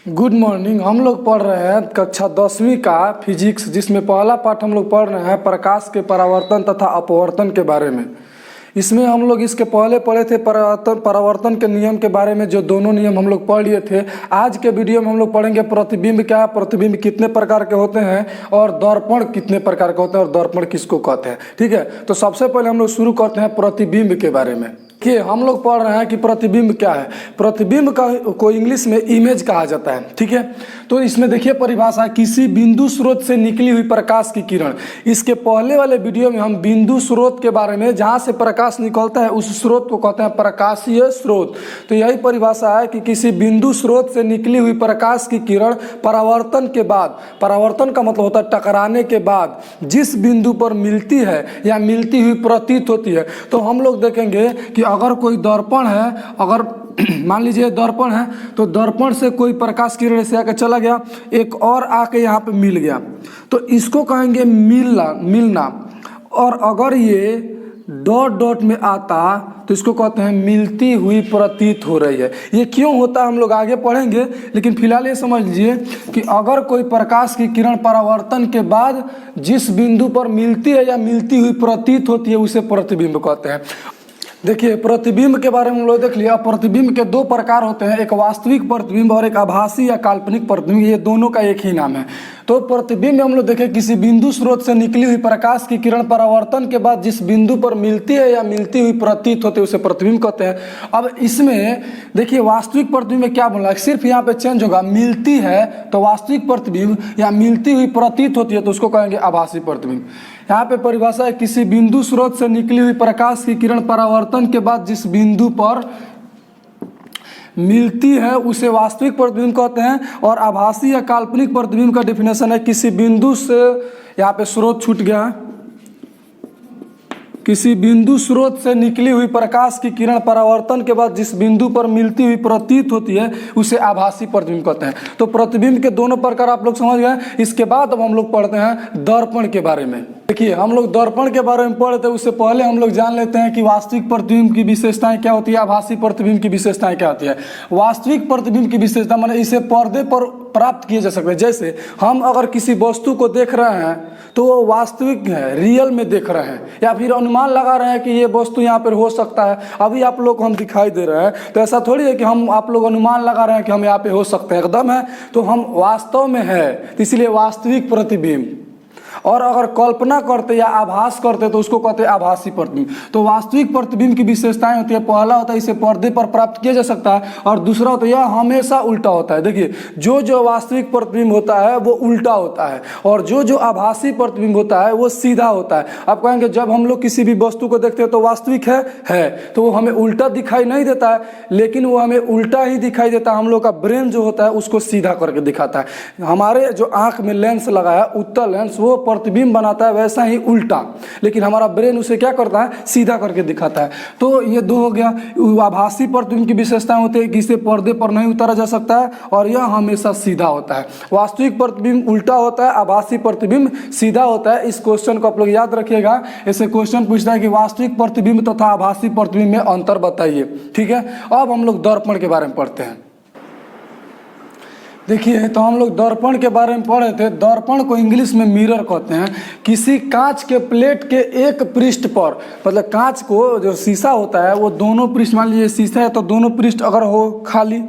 Good morning. हम लोग पढ़ रहे हैं कक्षा 10वीं का फिजिक्स, जिसमें पहला पाठ हम लोग पढ़ रहे हैं प्रकाश के परावर्तन तथा अपवर्तन के बारे में। इसमें हम लोग इसके पहले पढ़े थे परावर्तन के नियम के बारे में, जो दोनों नियम हम लोग पढ़ लिए थे। आज के वीडियो में हम लोग पढ़ेंगे प्रतिबिंब क्या है, प्रतिबिंब कितने प्रकार के होते हैं और दर्पण कितने प्रकार के होते हैं और दर्पण किसको कहते हैं। ठीक है, तो सबसे पहले हम लोग शुरू करते हैं प्रतिबिंब के बारे में। कि हम लोग पढ़ रहे हैं कि प्रतिबिंब क्या है। प्रतिबिंब को इंग्लिश में इमेज कहा जाता है। ठीक है, तो इसमें देखिए परिभाषा, किसी बिंदु स्रोत से निकली हुई प्रकाश की किरण। इसके पहले वाले वीडियो में हम बिंदु स्रोत के बारे में, जहाँ से प्रकाश निकलता है उस स्रोत को कहते हैं प्रकाशीय स्रोत। तो यही परिभाषा है कि किसी बिंदु स्रोत से निकली हुई प्रकाश की किरण परावर्तन के बाद, परावर्तन का मतलब होता है टकराने के बाद, जिस बिंदु पर मिलती है या मिलती हुई प्रतीत होती है। तो हम लोग देखेंगे कि अगर कोई दर्पण है, अगर मान लीजिए दर्पण है, तो दर्पण से कोई प्रकाश किरण से आके चला गया, एक और आके यहाँ पे मिल गया, तो इसको कहेंगे मिलना। और अगर ये डॉट डॉट में आता तो इसको कहते हैं मिलती हुई प्रतीत हो रही है। ये क्यों होता है हम लोग आगे पढ़ेंगे, लेकिन फिलहाल ये समझ लीजिए कि अगर कोई प्रकाश की किरण परावर्तन के बाद जिस बिंदु पर मिलती है या मिलती हुई प्रतीत होती है उसे प्रतिबिंब कहते हैं। देखिए, प्रतिबिंब के बारे में हम लोग देख लिया। प्रतिबिंब के दो प्रकार होते हैं, एक वास्तविक प्रतिबिंब और एक आभासी या काल्पनिक प्रतिबिंब। ये दोनों का एक ही नाम है। तो प्रतिबिंब में हम लोग देखें किसी बिंदु स्रोत से निकली हुई प्रकाश की किरण परावर्तन के बाद जिस बिंदु पर मिलती है या मिलती हुई प्रतीत होती है उसे प्रतिबिंब कहते हैं। अब इसमें देखिए वास्तविक प्रतिबिंब में क्या बोला है, सिर्फ यहाँ पे चेंज होगा, मिलती है तो वास्तविक प्रतिबिंब, या मिलती हुई प्रतीत होती है तो उसको कहेंगे आभासी प्रतिबिंब। यहाँ पे परिभाषा है, किसी बिंदु स्रोत से निकली हुई प्रकाश की किरण परावर्तन के बाद जिस बिंदु पर मिलती है उसे वास्तविक प्रतिबिंब कहते हैं। और आभासी या काल्पनिक प्रतिबिंब का डेफिनेशन है, किसी बिंदु से, यहाँ पे स्रोत छूट गया, किसी बिंदु स्रोत से निकली हुई प्रकाश की किरण परावर्तन के बाद जिस बिंदु पर मिलती हुई प्रतीत होती है उसे आभासी प्रतिबिंब कहते हैं। तो प्रतिबिंब के दोनों प्रकार आप लोग समझ गए। इसके बाद अब हम लोग पढ़ते हैं दर्पण के बारे में। देखिए, हम लोग दर्पण के बारे में पढ़ते हैं, उससे पहले हम लोग जान लेते हैं कि वास्तविक प्रतिबिंब की विशेषताएं क्या होती है, आभासी प्रतिबिंब की विशेषताएं क्या होती है। वास्तविक प्रतिबिंब की विशेषता माने इसे पर्दे पर प्राप्त किए जा सकते हैं। जैसे हम अगर किसी वस्तु को देख रहे हैं तो वो वास्तविक है, रियल में देख रहे हैं, या फिर अनुमान लगा रहे हैं कि ये वस्तु यहाँ पर हो सकता है। अभी आप लोग को हम दिखाई दे रहे हैं, तो ऐसा थोड़ी है कि हम आप लोग अनुमान लगा रहे हैं कि हम यहाँ पे हो सकते हैं, एकदम है तो हम वास्तव में है, इसलिए वास्तविक प्रतिबिंब। और अगर कल्पना करते या आभास करते तो उसको कहते हैं आभासी प्रतिबिंब। तो वास्तविक प्रतिबिंब की विशेषताएं होती है, पहला होता है इसे पर्दे पर प्राप्त किया जा सकता है, और दूसरा होता है यह हमेशा उल्टा होता है। देखिए, जो वास्तविक प्रतिबिंब होता है वो उल्टा होता है, और जो आभासी प्रतिबिंब होता है वो सीधा होता है। आप कहेंगे जब हम लोग किसी भी वस्तु को देखते हैं तो वास्तविक है तो वो हमें उल्टा दिखाई नहीं देता है, लेकिन वो हमें उल्टा ही दिखाई देता है। हम लोग का ब्रेन जो होता है उसको सीधा करके दिखाता है। हमारे जो आंख में लेंस लगा है, उत्तल लेंस, वो प्रतिबिंब बनाता है वैसा ही उल्टा, लेकिन हमारा ब्रेन उसे क्या करता है, सीधा करके दिखाता है। तो ये दो हो गया। आभासी प्रतिबिंब की विशेषताएं होती है कि इसे पर्दे पर नहीं उतारा जा सकता है और यह हमेशा सीधा होता है। वास्तविक प्रतिबिंब उल्टा होता है, आभासी प्रतिबिंब सीधा होता है। इस क्वेश्चन को आप लोग याद रखिएगा। ऐसे क्वेश्चन पूछता है कि वास्तविक प्रतिबिंब तथा आभासी प्रतिबिंब में अंतर बताइए। ठीक है, अब हम लोग दर्पण के बारे में पढ़ते हैं। देखिए, तो हम लोग दर्पण के बारे में पढ़े थे। दर्पण को इंग्लिश में मिरर कहते हैं। किसी कांच के प्लेट के एक पृष्ठ पर, मतलब कांच को जो शीशा होता है वो दोनों पृष्ठ, मान लीजिए शीशा है तो दोनों पृष्ठ अगर हो खाली,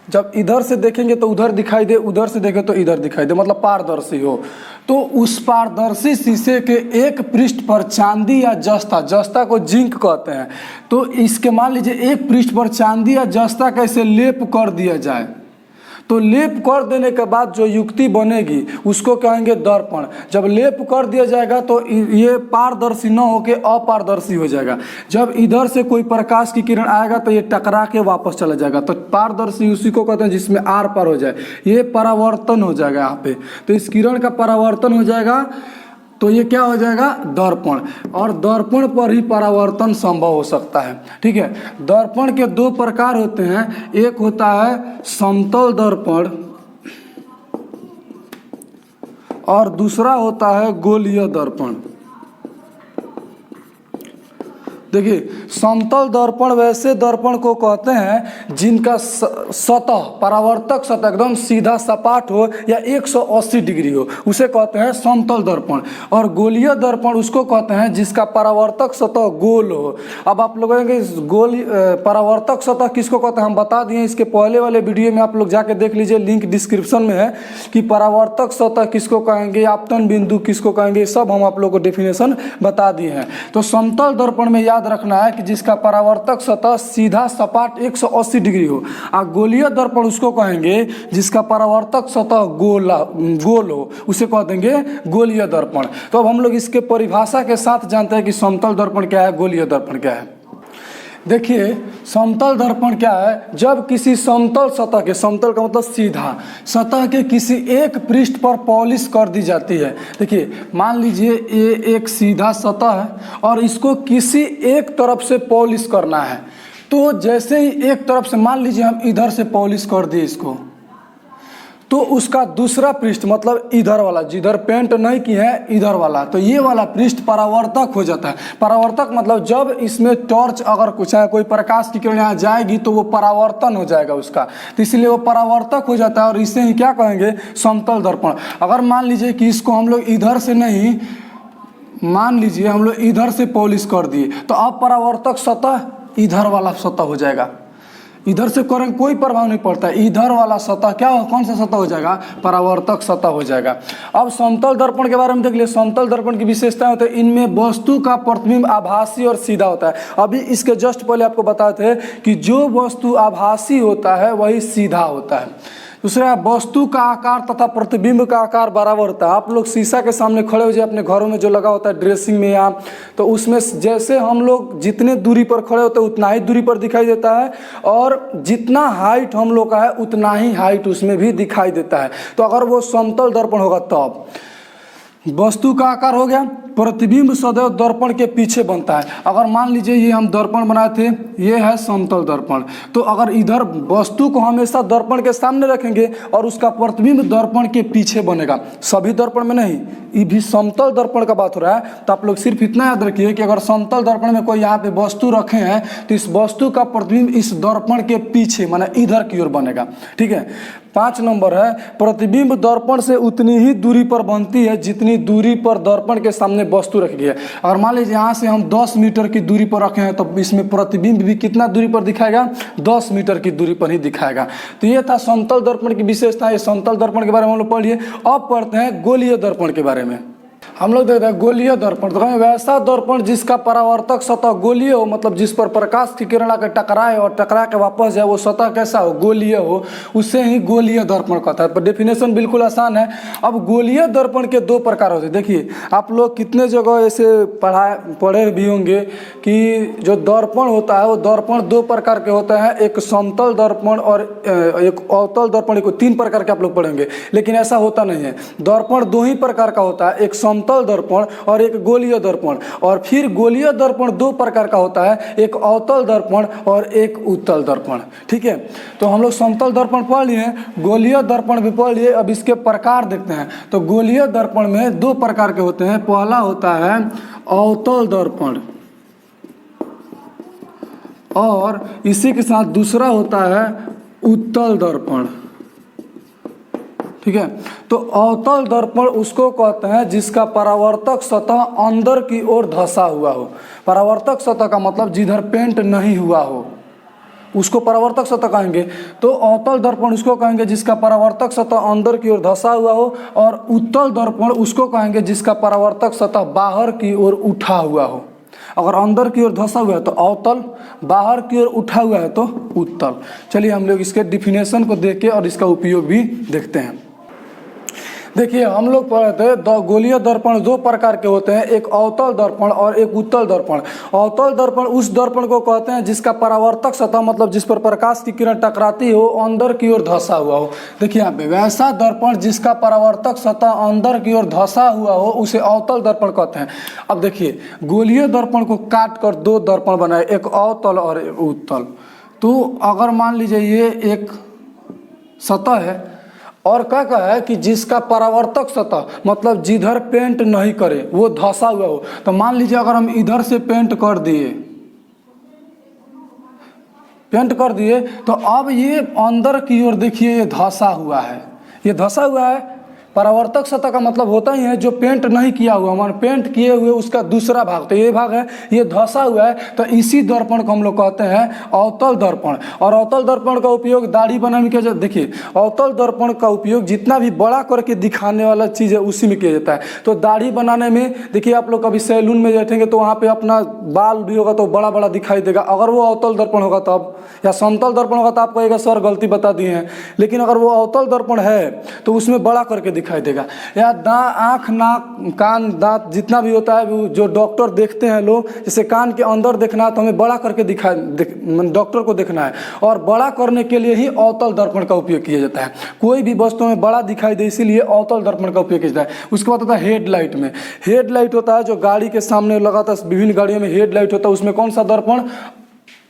जब इधर से देखेंगे तो उधर दिखाई दे, उधर से देखें तो इधर दिखाई दे, मतलब पारदर्शी हो, तो उस पारदर्शी शीशे के एक पृष्ठ पर चांदी या जस्ता को जिंक कहते हैं। तो इसके मान लीजिए एक पृष्ठ पर चांदी या जस्ता कैसे लेप कर दिया जाए, तो लेप कर देने के बाद जो युक्ति बनेगी उसको कहेंगे दर्पण। जब लेप कर दिया जाएगा तो ये पारदर्शी न होके अपारदर्शी हो जाएगा। जब इधर से कोई प्रकाश की किरण आएगा तो ये टकरा के वापस चला जाएगा, तो पारदर्शी उसी को कहते हैं जिसमें आर पार हो जाए। ये परावर्तन हो जाएगा यहाँ पे, तो इस किरण का परावर्तन हो जाएगा, तो ये क्या हो जाएगा, दर्पण। और दर्पण पर ही परावर्तन संभव हो सकता है। ठीक है, दर्पण के दो प्रकार होते हैं, एक होता है समतल दर्पण और दूसरा होता है गोलीय दर्पण। देखिए, समतल दर्पण वैसे दर्पण को कहते हैं जिनका सतह, परावर्तक सतह एकदम सीधा सपाट हो या 180 डिग्री हो, उसे कहते हैं समतल दर्पण। और गोलीय दर्पण उसको कहते हैं जिसका परावर्तक सतह गोल हो। अब आप लोगों के गोल परावर्तक सतह किसको कहते हैं हम बता दिए, इसके पहले वाले वीडियो में आप लोग जाके देख लीजिए, लिंक डिस्क्रिप्शन में है कि परावर्तक सतह किसको कहेंगे, आपतन बिंदु किसको कहेंगे, सब हम आप लोग को डेफिनेशन बता दिए हैं। तो समतल दर्पण में याद रखना है कि जिसका परावर्तक सतह सीधा सपाट 180 डिग्री हो। और गोलीय दर्पण उसको कहेंगे जिसका परावर्तक सतह गोल हो, उसे कह देंगे गोलीय दर्पण। तो अब हम लोग इसके परिभाषा के साथ जानते हैं कि समतल दर्पण क्या है, गोलीय दर्पण क्या है। देखिए, समतल दर्पण क्या है, जब किसी समतल सतह के, समतल का मतलब सीधा, सतह के किसी एक पृष्ठ पर पॉलिश कर दी जाती है। देखिए, मान लीजिए ये एक सीधा सतह है और इसको किसी एक तरफ से पॉलिश करना है। तो जैसे ही एक तरफ से, मान लीजिए हम इधर से पॉलिश कर दिए इसको, तो उसका दूसरा पृष्ठ मतलब इधर वाला, जिधर पेंट नहीं की है इधर वाला, तो ये वाला पृष्ठ परावर्तक हो जाता है। परावर्तक मतलब जब इसमें टॉर्च अगर कुछ है, कोई प्रकाश की किरण यहाँ जाएगी तो वो परावर्तन हो जाएगा उसका, तो इसलिए वो परावर्तक हो जाता है और इसे ही क्या कहेंगे, समतल दर्पण। अगर मान लीजिए कि इसको हम लोग इधर से नहीं, मान लीजिए हम लोग इधर से पॉलिश कर दिए, तो अब परावर्तक सतह इधर वाला सतह हो जाएगा। इधर से करेंगे कोई प्रभाव नहीं पड़ता, इधर वाला सतह क्या हो, कौन सा सतह हो जाएगा, परावर्तक सतह हो जाएगा। अब समतल दर्पण के बारे में देख लिए। समतल दर्पण की विशेषता होती है, इनमें वस्तु का प्रतिबिंब आभासी और सीधा होता है। अभी इसके जस्ट पहले आपको बताए थे कि जो वस्तु आभासी होता है वही सीधा होता है। दूसरा, वस्तु का आकार तथा प्रतिबिंब का आकार बराबर होता है। आप लोग शीशा के सामने खड़े हो जाए, अपने घरों में जो लगा होता है ड्रेसिंग में या, तो उसमें जैसे हम लोग जितने दूरी पर खड़े होते हैं उतना ही दूरी पर दिखाई देता है, और जितना हाइट हम लोग का है उतना ही हाइट उसमें भी दिखाई देता है। तो अगर वो समतल दर्पण होगा तब वस्तु का आकार हो गया, प्रतिबिंब सदैव दर्पण के पीछे बनता है। अगर मान लीजिए ये हम दर्पण बनाए थे, ये है समतल दर्पण, तो अगर इधर वस्तु को हमेशा दर्पण के सामने रखेंगे और उसका प्रतिबिंब दर्पण के पीछे बनेगा। सभी दर्पण में नहीं, ये भी समतल दर्पण का बात हो रहा है। तो आप लोग सिर्फ इतना याद रखिए कि अगर समतल दर्पण में कोई यहाँ पे वस्तु रखे हैं तो इस वस्तु का प्रतिबिंब इस दर्पण के पीछे माने इधर की ओर बनेगा। ठीक है। 5 नंबर है, प्रतिबिंब दर्पण से उतनी ही दूरी पर बनती है जितनी दूरी पर दर्पण के सामने वस्तु रखी गई है। और मान लीजिए यहाँ से हम 10 मीटर की दूरी पर रखे हैं तो इसमें प्रतिबिंब भी कितना दूरी पर दिखाएगा, 10 मीटर की दूरी पर ही दिखाएगा। तो ये था समतल दर्पण की विशेषता। ये समतल दर्पण के बारे में हम लोग पढ़ लिए। अब पढ़ते हैं गोलीय दर्पण के बारे में। हम लोग देखते हैं गोलीय दर्पण, तो वैसा दर्पण जिसका परावर्तक सतह गोलीय हो, मतलब जिस पर प्रकाश की किरण आकर टकराए और टकरा के वापस जाए, वो सतह कैसा हो, गोलीय हो, उसे ही गोलीय दर्पण कहता है। पर डेफिनेशन बिल्कुल आसान है। अब गोलीय दर्पण के 2 प्रकार होते हैं। देखिए, आप लोग कितने जगह ऐसे पढ़े भी होंगे कि जो दर्पण होता है वो दर्पण 2 प्रकार के होते हैं, एक समतल दर्पण और एक अवतल दर्पण, को 3 प्रकार के आप लोग पढ़ेंगे। लेकिन ऐसा होता नहीं है, दर्पण 2 ही प्रकार का होता है, एक समतल दर्पण और एक गोलीय दर्पण। और फिर गोलीय दर्पण 2 प्रकार का होता है, एक अवतल दर्पण और एक उत्तल दर्पण। ठीक है। तो हम लोग समतल दर्पण पढ़ लिए, गोलीय दर्पण भी पढ़ लिए। अब इसके प्रकार देखते हैं। तो गोलीय दर्पण में 2 प्रकार के होते हैं। पहला होता है अवतल दर्पण और इसी के साथ दूसरा होता है उत्तल दर्पण। ठीक है। तो अवतल दर्पण उसको कहते हैं जिसका परावर्तक सतह अंदर की ओर धंसा हुआ हो। परावर्तक सतह का मतलब जिधर पेंट नहीं हुआ हो उसको परावर्तक सतह कहेंगे। तो अवतल दर्पण उसको कहेंगे जिसका परावर्तक सतह अंदर की ओर धंसा हुआ हो, और उत्तल दर्पण उसको कहेंगे जिसका परावर्तक सतह बाहर की ओर उठा हुआ हो। अगर अंदर की ओर धंसा हुआ है तो अवतल, बाहर की ओर उठा हुआ है तो उत्तल। चलिए हम लोग इसके डिफिनेशन को देख के और इसका उपयोग भी देखते हैं। देखिए, हम लोग पढ़े थे गोलीय दर्पण 2 प्रकार के होते हैं, एक अवतल दर्पण और एक उत्तल दर्पण। अवतल दर्पण उस दर्पण को कहते हैं जिसका परावर्तक सतह मतलब जिस पर प्रकाश की किरण टकराती हो अंदर की ओर धंसा हुआ हो। देखिए यहाँ पे, वैसा दर्पण जिसका परावर्तक सतह अंदर की ओर धंसा हुआ हो उसे अवतल दर्पण कहते हैं। अब देखिए, गोलीय दर्पण को काट कर 2 दर्पण बनाए, एक अवतल और एक उत्तल। तो अगर मान लीजिए ये एक सतह है और क्या कहा है कि जिसका परावर्तक सतह मतलब जिधर पेंट नहीं करे वो धंसा हुआ हो। तो मान लीजिए अगर हम इधर से पेंट कर दिए, पेंट कर दिए तो अब ये अंदर की ओर देखिए ये धंसा हुआ है, ये धंसा हुआ है। परावर्तक सतह का मतलब होता ही है जो पेंट नहीं किया हुआ, मान पेंट किए हुए उसका दूसरा भाग, तो ये भाग है ये धंसा हुआ है। तो इसी दर्पण को हम लोग कहते हैं अवतल दर्पण। और अवतल दर्पण का उपयोग दाढ़ी बनाने में किया जाता है। देखिए अवतल दर्पण का उपयोग जितना भी बड़ा करके दिखाने वाला चीज़ है उसी में किया जाता है। तो दाढ़ी बनाने में देखिए आप लोग कभी सैलून में बैठेंगे तो वहाँ पे अपना बाल भी होगा तो बड़ा बड़ा दिखाई देगा, अगर वो अवतल दर्पण होगा तब, या समतल दर्पण होगा तो आप कहेगा सर गलती बता दिए हैं, लेकिन अगर वो अवतल दर्पण है तो उसमें बड़ा करके दिखाई देगा। या आँख नाक कान दांत जितना भी होता है वो जो डॉक्टर देखते हैं लोग, जैसे कान के अंदर देखना है तो हमें बड़ा करके डॉक्टर को देखना है, और बड़ा करने के लिए ही अवतल दर्पण का उपयोग किया जाता है। कोई भी वस्तु में बड़ा दिखाई दे इसीलिए अवतल दर्पण का उपयोग किया जाता है। उसके बाद होता है हेडलाइट में, हेडलाइट होता है जो गाड़ी के सामने लगाता है, विभिन्न गाड़ियों में हेडलाइट होता है, उसमें कौन सा दर्पण,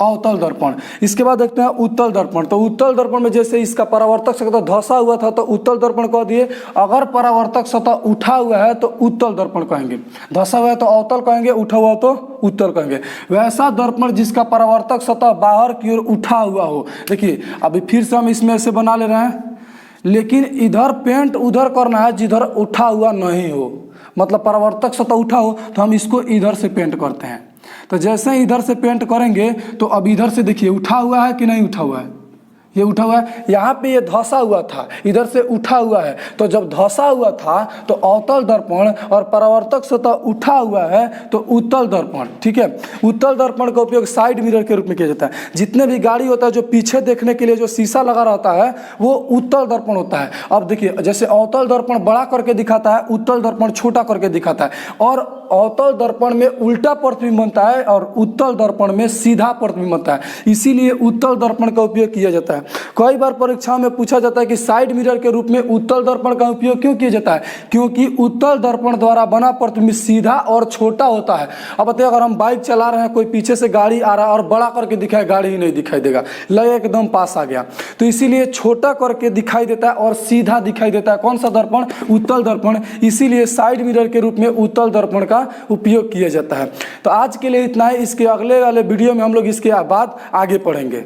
अवतल दर्पण। इसके बाद देखते हैं उत्तल दर्पण। तो उत्तल दर्पण में जैसे इसका परावर्तक सतह धंसा हुआ था तो उत्तल दर्पण कह दिए, अगर परावर्तक सतह उठा हुआ है तो उत्तल दर्पण कहेंगे, धंसा हुआ है तो अवतल कहेंगे, उठा हुआ तो उत्तल कहेंगे। वैसा दर्पण जिसका परावर्तक सतह बाहर की ओर उठा हुआ हो, देखिए अभी फिर से हम इसमें ऐसे बना ले रहे हैं, लेकिन इधर पेंट उधर करना है जिधर उठा हुआ नहीं हो, मतलब परावर्तक सतह उठा हो तो हम इसको इधर से पेंट करते हैं। तो जैसे ही इधर से पेंट करेंगे तो अब इधर से देखिए उठा हुआ है कि नहीं उठा हुआ है, ये उठा हुआ है, यहाँ पे ये धंसा हुआ था, इधर से उठा हुआ है। तो जब धंसा हुआ था तो अवतल दर्पण, और परावर्तक सतह उठा हुआ है तो उत्तल दर्पण। ठीक है, उत्तल दर्पण का उपयोग साइड मिरर के रूप में किया जाता है। जितने भी गाड़ी होता है जो पीछे देखने के लिए जो शीशा लगा रहता है वो उत्तल दर्पण होता है। अब देखिए जैसे अवतल दर्पण बड़ा करके दिखाता है, उत्तल दर्पण छोटा करके दिखाता है, और अवतल दर्पण में उल्टा प्रतिबिंब बनता है और उत्तल दर्पण में सीधा प्रतिबिंब बनता है, इसीलिए उत्तल दर्पण का उपयोग किया जाता है। कई बार परीक्षा में पूछा जाता है कि साइड मिरर के रूप में उत्तल दर्पण का उपयोग क्यों किया जाता है, क्योंकि उत्तल दर्पण द्वारा बना प्रतिबिंब सीधा और छोटा होता है। अब बताइए अगर हम बाइक चला रहे हैं, कोई पीछे से गाड़ी आ रहा है और बड़ा करके दिखाए, गाड़ी ही नहीं दिखाई देगा, लगे एकदम पास आ गया, तो इसीलिए छोटा करके दिखाई देता है और सीधा दिखाई देता है। कौन सा दर्पण, उत्तल दर्पण, इसीलिए साइड मिरर के रूप में उत्तल दर्पण का उपयोग किया जाता है। तो आज के लिए इतना है, इसके अगले वाले वीडियो में हम लोग इसके बाद आगे पढ़ेंगे।